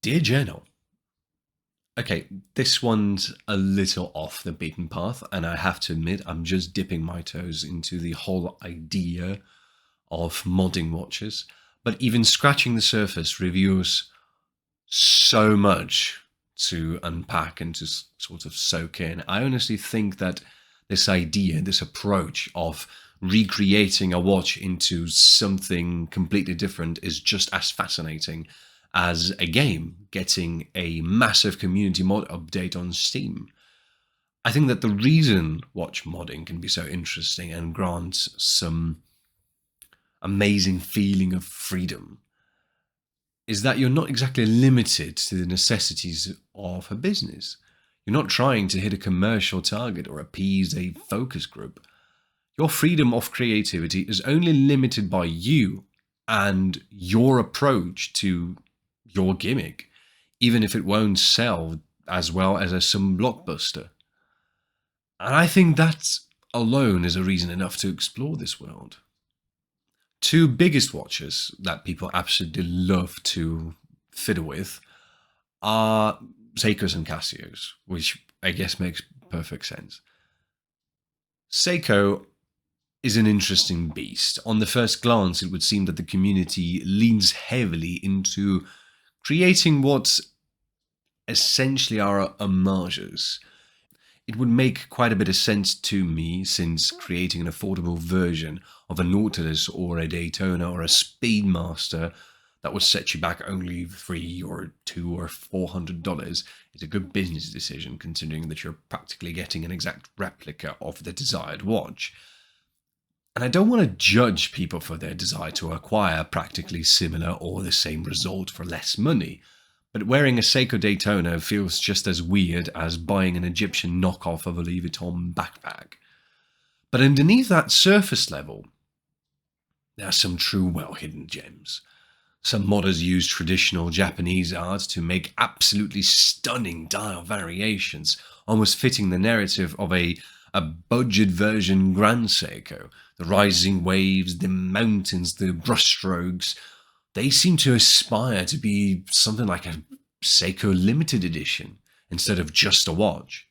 Dear Journal, okay, this one's a little off the beaten path, and I have to admit, I'm just dipping my toes into the whole idea of modding watches. But even scratching the surface reveals so much to unpack and to sort of soak in. I honestly think that this idea, this approach of recreating a watch into something completely different is just as fascinating as a game getting a massive community mod update on Steam. I think that the reason watch modding can be so interesting and grants some amazing feeling of freedom is that you're not exactly limited to the necessities of a business. You're not trying to hit a commercial target or appease a focus group. Your freedom of creativity is only limited by you and your approach to your gimmick, even if it won't sell as well as some blockbuster. And I think that alone is a reason enough to explore this world. Two biggest watches that people absolutely love to fiddle with are Seikos and Casios, which I guess makes perfect sense. Seiko is an interesting beast. On the first glance, it would seem that the community leans heavily into creating what essentially are homages. It would make quite a bit of sense to me, since creating an affordable version of a Nautilus or a Daytona or a Speedmaster that would set you back only $3 or $2 or $400 is a good business decision, considering that you're practically getting an exact replica of the desired watch. And I don't want to judge people for their desire to acquire practically similar or the same result for less money, but wearing a Seiko Daytona feels just as weird as buying an Egyptian knockoff of a Louis Vuitton backpack. But underneath that surface level, there are some true well-hidden gems. Some modders use traditional Japanese art to make absolutely stunning dial variations, almost fitting the narrative of a budget version Grand Seiko. The rising waves, the mountains, the brushstrokes, they seem to aspire to be something like a Seiko limited edition instead of just a watch.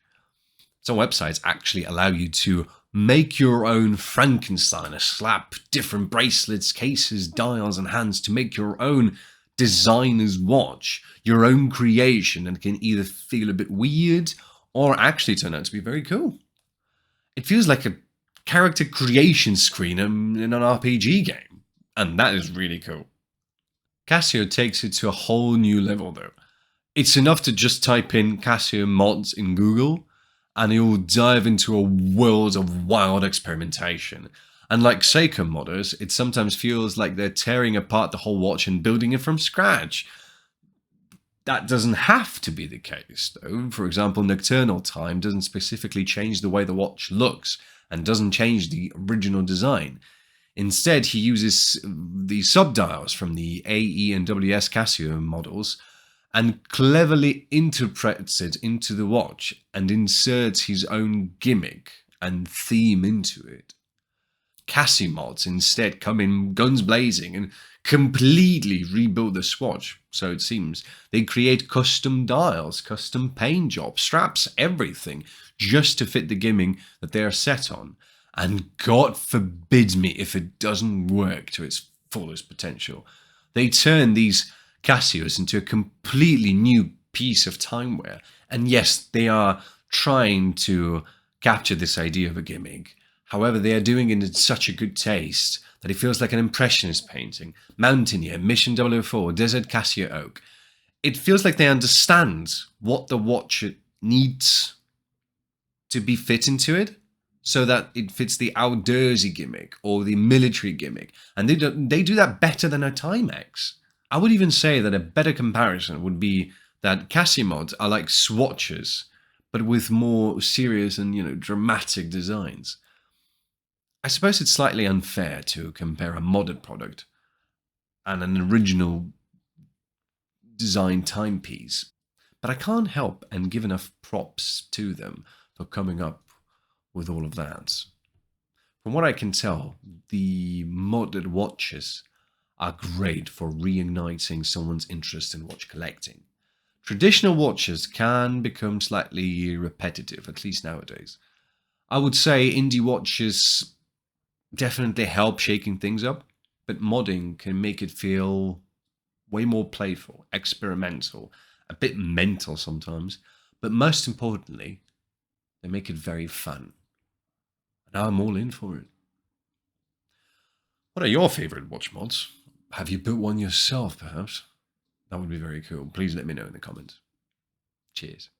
Some websites actually allow you to make your own Frankenstein, a slap different bracelets, cases, dials, and hands to make your own designer's watch, your own creation, and can either feel a bit weird or actually turn out to be very cool. It feels like a character creation screen in an RPG game, and that is really cool. Casio takes it to a whole new level though. It's enough to just type in Casio mods in Google, and you'll dive into a world of wild experimentation. And like Seiko modders, it sometimes feels like they're tearing apart the whole watch and building it from scratch. That doesn't have to be the case, though. For example, Nocturnal Time doesn't specifically change the way the watch looks and doesn't change the original design. Instead, he uses the subdials from the AE and WS Casio models and cleverly interprets it into the watch and inserts his own gimmick and theme into it. CasiMods instead come in guns blazing and completely rebuild the swatch, so it seems. They create custom dials, custom paint jobs, straps, everything, just to fit the gimmick that they are set on. And God forbids me if it doesn't work to its fullest potential. They turn these Casios into a completely new piece of timeware. And yes, they are trying to capture this idea of a gimmick. However, they are doing it in such a good taste that it feels like an impressionist painting. Mountaineer, Mission 004, Desert Casio Oak. It feels like they understand what the watch needs to be fit into it, so that it fits the outdoorsy gimmick or the military gimmick. And they do that better than a Timex. I would even say that a better comparison would be that CasiMods are like swatches, but with more serious and dramatic designs. I suppose it's slightly unfair to compare a modded product and an original design timepiece, but I can't help and give enough props to them for coming up with all of that. From what I can tell, the modded watches are great for reigniting someone's interest in watch collecting. Traditional watches can become slightly repetitive, at least nowadays. I would say indie watches definitely help shaking things up, but modding can make it feel way more playful, experimental, a bit mental sometimes, but most importantly, they make it very fun. And I'm all in for it. What are your favorite watch mods? Have you built one yourself, perhaps? That would be very cool. Please let me know in the comments. Cheers.